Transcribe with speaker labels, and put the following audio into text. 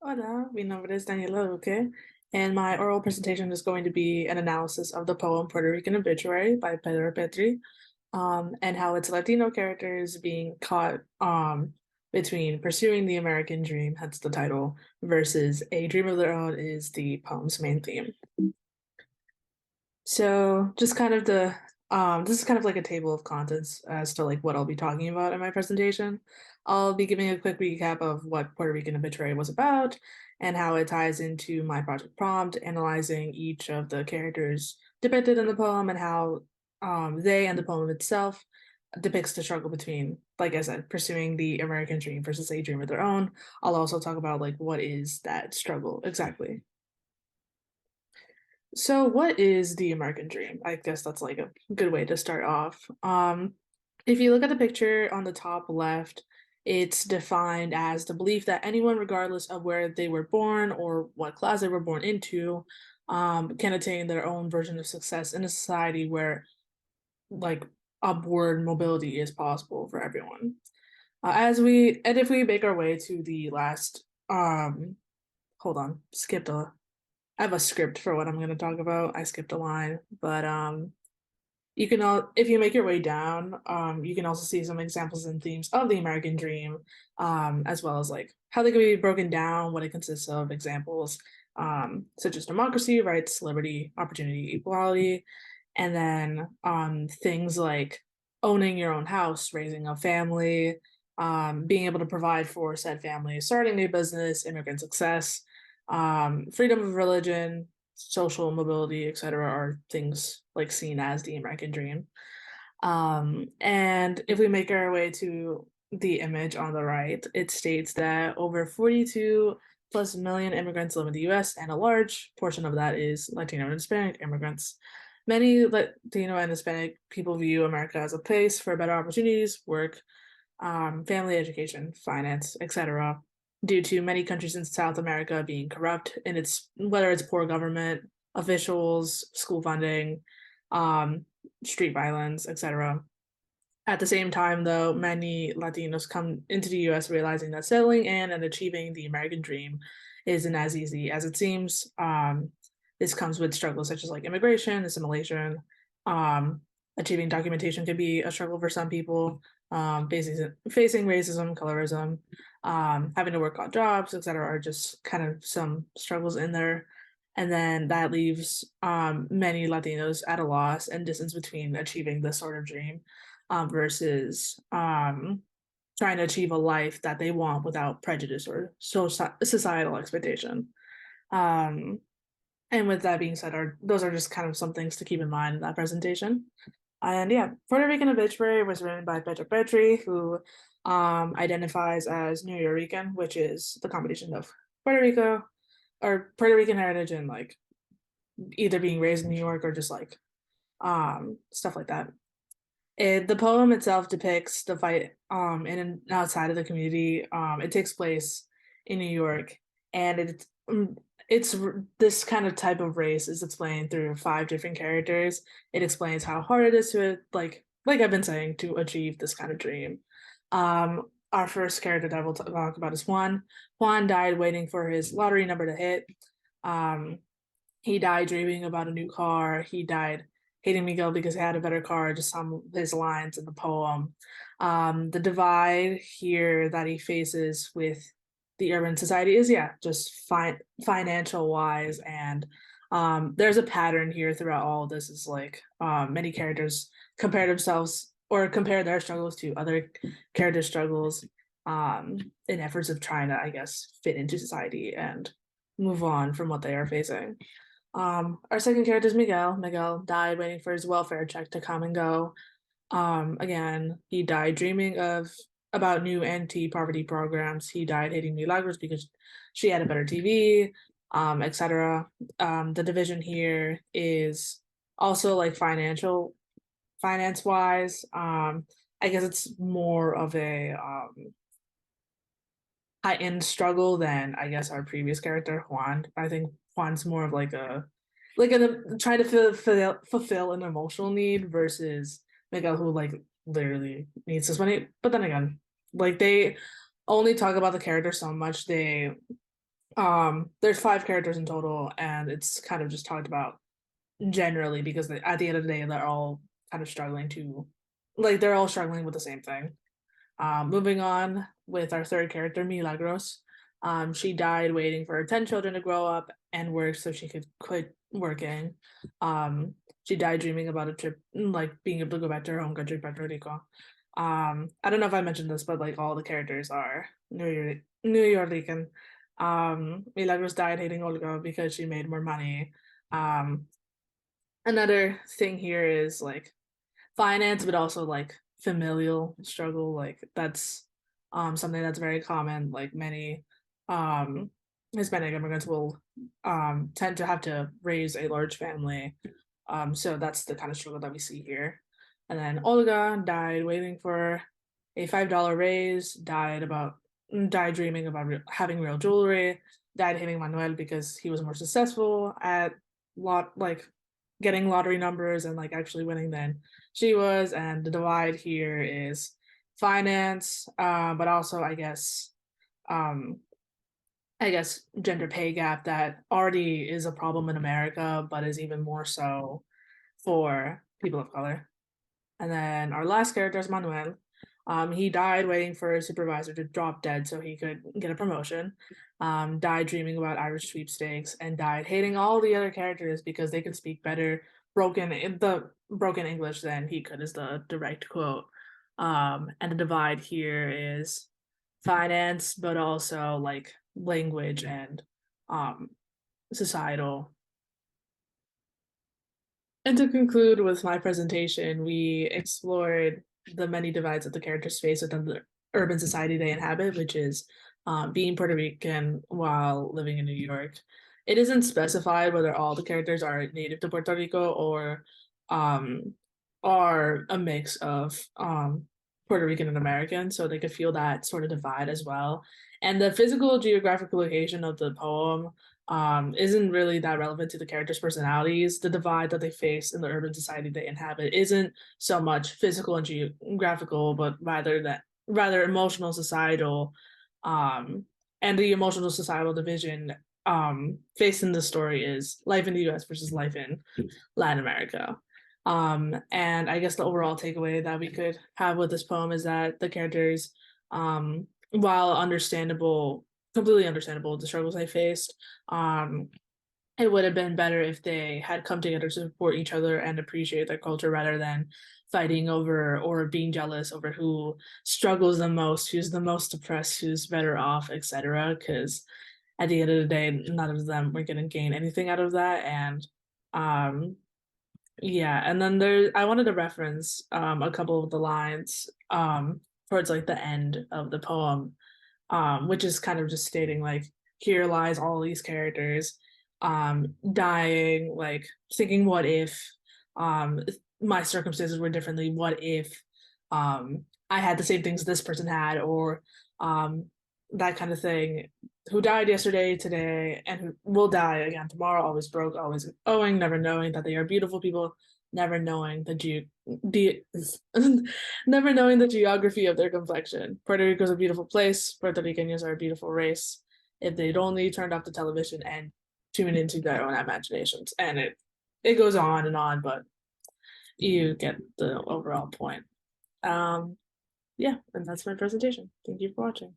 Speaker 1: Hola, mi nombre es Daniela Luque, and my oral presentation is going to be an analysis of the poem Puerto Rican Obituary by Pedro Petri, and how its Latino characters being caught between pursuing the American dream, hence the title, versus a dream of their own is the poem's main theme. So just kind of the this is kind of like a table of contents as to like what I'll be talking about in my presentation. I'll be giving a quick recap of what Puerto Rican Obituary was about and how it ties into my project prompt, analyzing each of the characters depicted in the poem and how they and the poem itself depicts the struggle between, like I said, pursuing the American dream versus a dream of their own. I'll also talk about like what is that struggle exactly. So, what is the American dream? I guess that's like a good way to start off. If you look at the picture on the top left, it's defined as the belief that anyone, regardless of where they were born or what class they were born into, can attain their own version of success in a society where like upward mobility is possible for everyone. And if we make our way to the last, hold on, skipped a I have a script for what I'm going to talk about. I skipped a line, but you can all if you make your way down, you can also see some examples and themes of the American dream, as well as like how they can be broken down, what it consists of, examples, such as democracy, rights, liberty, opportunity, equality, and then things like owning your own house, raising a family, being able to provide for said family, starting a business, immigrant success, freedom of religion, social mobility, etc., are things like seen as the American dream. And if we make our way to the image on the right, it states that over 42 plus million immigrants live in the US, and a large portion of that is Latino and Hispanic immigrants. Many Latino and Hispanic people view America as a place for better opportunities, work, family education, finance, etc., due to many countries in South America being corrupt in its whether it's poor government, officials, school funding, um, street violence, etc. At the same time, though, many Latinos come into the US realizing that settling in and achieving the American dream isn't as easy as it seems. This comes with struggles such as like immigration, assimilation. Um, Achieving documentation could be a struggle for some people, facing racism, colorism, having to work odd jobs, etc., are just kind of some struggles in there. And then that leaves many Latinos at a loss and distance between achieving this sort of dream versus trying to achieve a life that they want without prejudice or societal expectation. Um, and with that being said, those are just kind of some things to keep in mind in that presentation. And yeah, Puerto Rican Obituary was written by Pedro Petri, who identifies as New Yorican, which is the combination of Puerto Rico or Puerto Rican heritage and like either being raised in New York or just like stuff like that. The poem itself depicts the fight in and outside of the community. It takes place in New York, and it's this kind of type of race is explained through five different characters. It explains how hard it is to like I've been saying to achieve this kind of dream. Our first character that we'll talk about is Juan. Juan died waiting for his lottery number to hit. Um, he died dreaming about a new car. He died hating Miguel because he had a better car, just some of his lines in the poem. The divide here that he faces with the urban society is, yeah, just financial wise. And there's a pattern here throughout all of this is like many characters compare themselves or compare their struggles to other character struggles in efforts of trying to, I guess, fit into society and move on from what they are facing. Our second character is Miguel. Miguel died waiting for his welfare check to come and go. Again, he died dreaming of about new anti-poverty programs. He died hating Milagros because she had a better TV, etc. The division here is also like finance wise. I guess it's more of a high-end struggle than I guess our previous character Juan. I think Juan's more of like a try to fulfill an emotional need versus Miguel who like literally needs this money. But then again, like they only talk about the character so much. There's five characters in total, and it's kind of just talked about generally because at the end of the day, they're all kind of struggling to, like, they're all struggling with the same thing. Moving on with our third character, Milagros. She died waiting for her 10 children to grow up and work so she could quit working. She died dreaming about a trip, like being able to go back to her home country, Puerto Rico. I don't know if I mentioned this, but like all the characters are New York. Milagros died hating Olga because she made more money. Um, Another thing here is like finance, but also like familial struggle. Like that's something that's very common. Like many um Hispanic immigrants will tend to have to raise a large family. So that's the kind of struggle that we see here. And then Olga died waiting for a $5 raise, died dreaming about having real jewelry, died hating Manuel because he was more successful at like getting lottery numbers and like actually winning than she was. And the divide here is finance, but also um, I guess gender pay gap that already is a problem in America, but is even more so for people of color. And then our last character is Manuel. He died waiting for his supervisor to drop dead so he could get a promotion. Died dreaming about Irish sweepstakes and died hating all the other characters because they could speak better broken English than he could, is the direct quote. And the divide here is finance, but also like language and um, societal. And to conclude with my presentation, we explored the many divides that the characters face within the urban society they inhabit, which is being Puerto Rican while living in New York. It isn't specified whether all the characters are native to Puerto Rico or um, are a mix of Puerto Rican and American, so they could feel that sort of divide as well. And the physical geographical location of the poem isn't really that relevant to the characters' personalities. The divide that they face in the urban society they inhabit isn't so much physical and geographical, but rather emotional, societal, um, and the emotional societal division faced in the story is life in the U.S. versus life in Latin America. And I guess the overall takeaway that we could have with this poem is that the characters, while completely understandable, the struggles they faced, um, it would have been better if they had come together to support each other and appreciate their culture rather than fighting over or being jealous over who struggles the most, who's the most depressed, who's better off, etc. Because at the end of the day, none of them were going to gain anything out of that. And um, yeah, and then I wanted to reference a couple of the lines towards like the end of the poem, which is kind of just stating like here lies all these characters dying, like thinking what if my circumstances were differently, what if I had the same things this person had, or that kind of thing. Who died yesterday, today, and who will die again tomorrow, always broke, always owing, never knowing that they are beautiful people, never knowing never knowing the geography of their complexion. Puerto Rico is a beautiful place. Puerto Ricans are a beautiful race. If they'd only turned off the television and tuned into their own imaginations, and it goes on and on, but you get the overall point. Um, yeah, and that's my presentation. Thank you for watching.